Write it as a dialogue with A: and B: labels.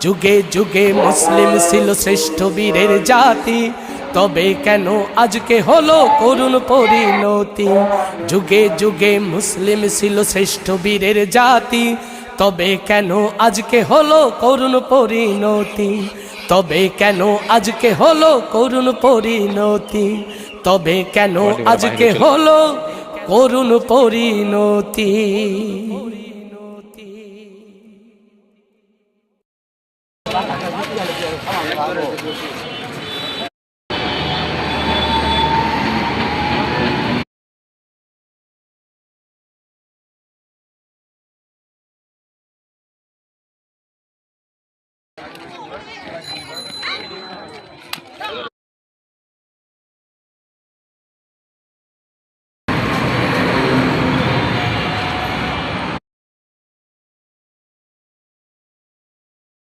A: যুগে যুগে মুসলিম ছিল শ্রেষ্ঠ বীরের জাতি, তবে কেন আজকে হলো করুণ পরিণতি। যুগে যুগে মুসলিম ছিল শ্রেষ্ঠ বীরের জাতি, তবে কেন আজকে হলো করুণ পরিণতি। তবে কেন আজকে হলো করুণ পরিণতি। তবে কেন আজকে হলো করুণ পরিণতি।